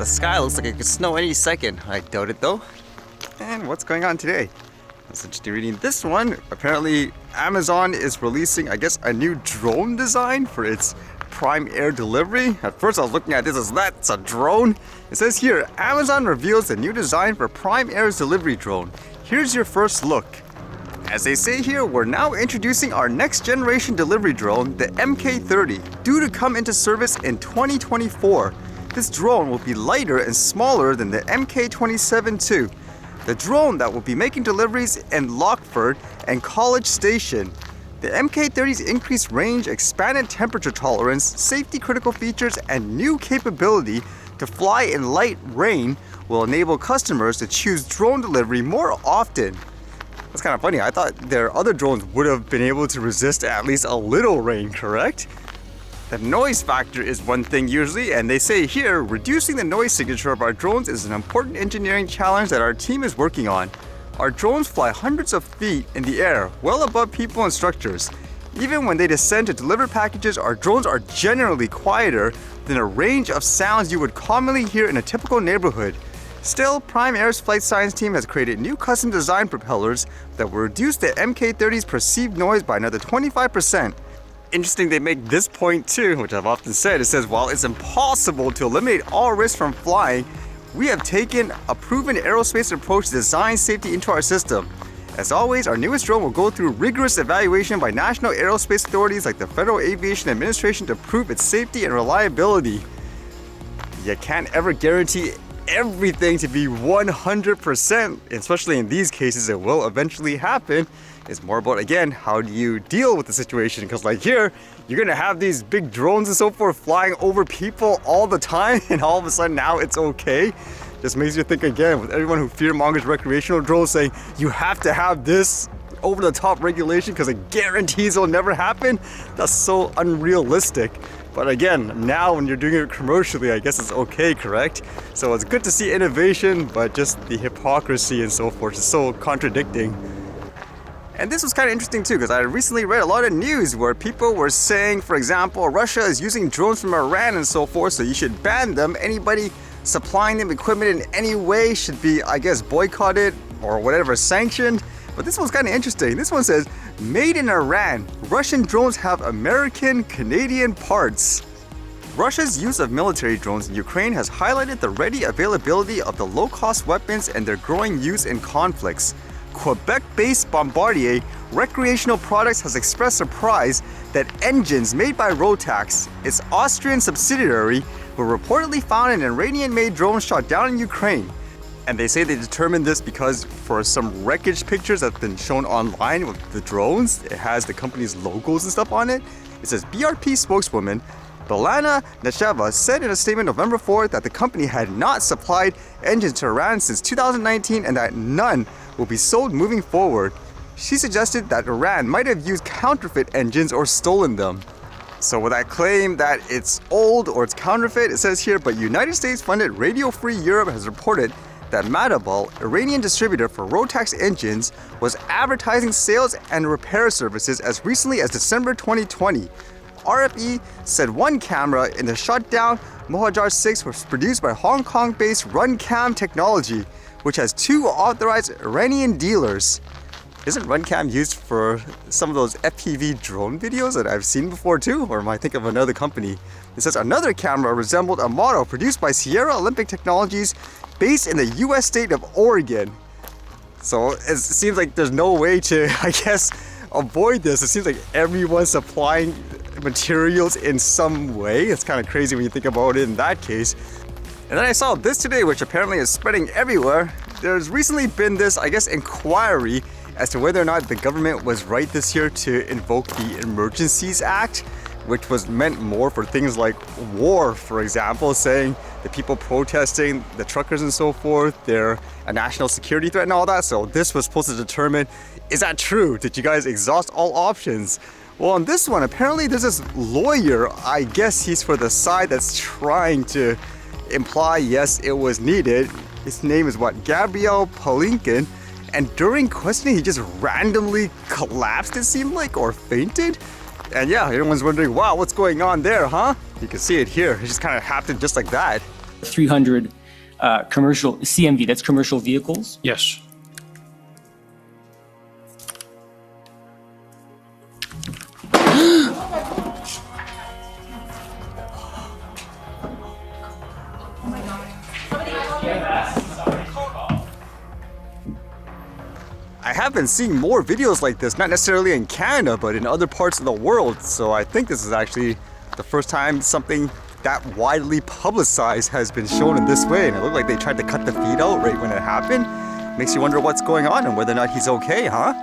sky looks like it could snow any second. I doubt it though. And what's going on today? I was interested reading this one. Apparently Amazon is releasing, I guess, a new drone design for its Prime Air delivery. At first I was looking at this as that's a drone. It says here, Amazon reveals a new design for Prime Air's delivery drone. Here's your first look. As they say here, we're now introducing our next generation delivery drone, the MK30, due to come into service in 2024. This drone will be lighter and smaller than the MK27-2, the drone that will be making deliveries in Lockford and College Station. The MK30's increased range, expanded temperature tolerance, safety critical features, and new capability to fly in light rain will enable customers to choose drone delivery more often. That's kind of funny. I thought their other drones would have been able to resist at least a little rain, correct? The noise factor is one thing usually, and they say here, reducing the noise signature of our drones is an important engineering challenge that our team is working on. Our drones fly hundreds of feet in the air, well above people and structures. Even when they descend to deliver packages, our drones are generally quieter than a range of sounds you would commonly hear in a typical neighborhood. Still, Prime Air's flight science team has created new custom design propellers that will reduce the MK30's perceived noise by another 25%. Interesting they make this point too, which I've often said. It says, while it's impossible to eliminate all risk from flying, we have taken a proven aerospace approach to design safety into our system. As always, our newest drone will go through rigorous evaluation by national aerospace authorities like the Federal Aviation Administration to prove its safety and reliability. You can't ever guarantee everything to be 100%, especially in these cases it will eventually happen. It's more about, again, how do you deal with the situation, because like here you're gonna have these big drones and so forth flying over people all the time, and all of a sudden now it's okay. Just makes you think again, with everyone who fearmongers recreational drones saying you have to have this over the top regulation because it guarantees it'll never happen. That's so unrealistic. But again, now when you're doing it commercially, I guess it's okay, correct? So it's good to see innovation, but just the hypocrisy and so forth is so contradicting. And this was kind of interesting too, because I recently read a lot of news where people were saying, for example, Russia is using drones from Iran and so forth, so you should ban them. Anybody supplying them equipment in any way should be, I guess, boycotted or whatever, sanctioned. But this one's kind of interesting. This one says, made in Iran, Russian drones have American-Canadian parts. Russia's use of military drones in Ukraine has highlighted the ready availability of the low-cost weapons and their growing use in conflicts. Quebec-based Bombardier Recreational Products has expressed surprise that engines made by Rotax, its Austrian subsidiary, were reportedly found in an Iranian-made drone shot down in Ukraine. And they say they determined this because for some wreckage pictures that have been shown online with the drones, it has the company's logos and stuff on it. It says BRP spokeswoman Belana Nasheva said in a statement November 4th that the company had not supplied engines to Iran since 2019 and that none will be sold moving forward. She suggested that Iran might have used counterfeit engines or stolen them. So with that claim that it's old or it's counterfeit, it says here, but United States-funded Radio Free Europe has reported that Madabal, Iranian distributor for Rotax engines, was advertising sales and repair services as recently as December 2020. RFE said one camera in the shut-down Mohajar 6 was produced by Hong Kong-based RunCam Technology, which has two authorized Iranian dealers. Isn't RunCam used for some of those FPV drone videos that I've seen before too? Or am I thinking of another company? It says another camera resembled a model produced by Sierra Olympic Technologies based in the US state of Oregon. So it seems like there's no way to, I guess, avoid this. It seems like everyone's supplying materials in some way. It's kind of crazy when you think about it in that case. And then I saw this today, which apparently is spreading everywhere. There's recently been this, I guess, inquiry as to whether or not the government was right this year to invoke the Emergencies Act, which was meant more for things like war, for example, saying the people protesting, the truckers and so forth, they're a national security threat and all that. So this was supposed to determine, is that true? Did you guys exhaust all options? Well, on this one, apparently there's this lawyer, I guess he's for the side that's trying to imply, yes, it was needed. His name is Gabriel Poliquin. And during questioning, he just randomly collapsed, it seemed like, or fainted. And yeah, everyone's wondering, wow, what's going on there, huh? You can see it here. It just kind of happened just like that. 300 commercial CMV, that's commercial vehicles. Yes. I have been seeing more videos like this, not necessarily in Canada, but in other parts of the world. So I think this is actually the first time something that widely publicized has been shown in this way. And it looked like they tried to cut the feed out right when it happened. Makes you wonder what's going on and whether or not he's okay, huh?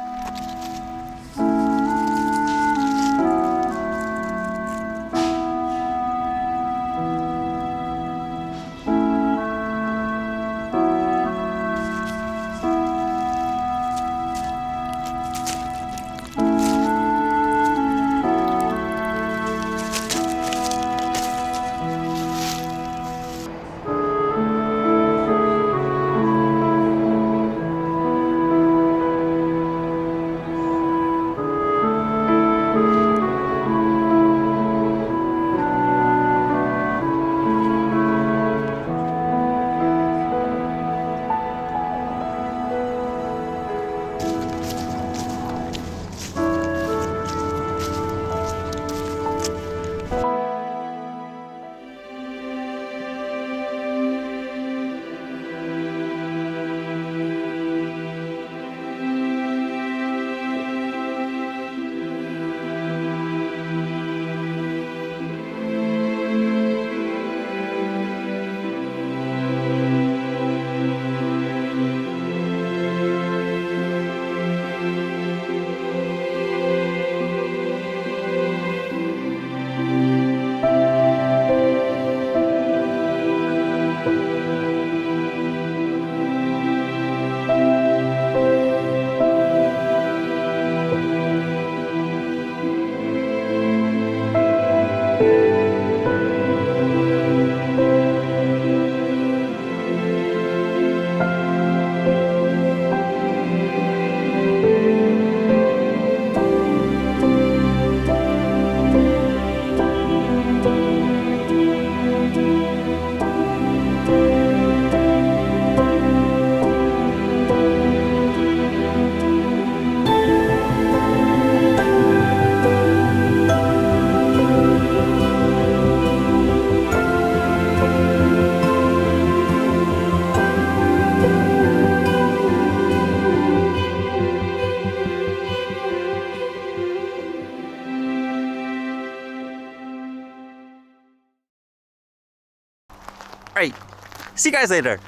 Alright, see you guys later.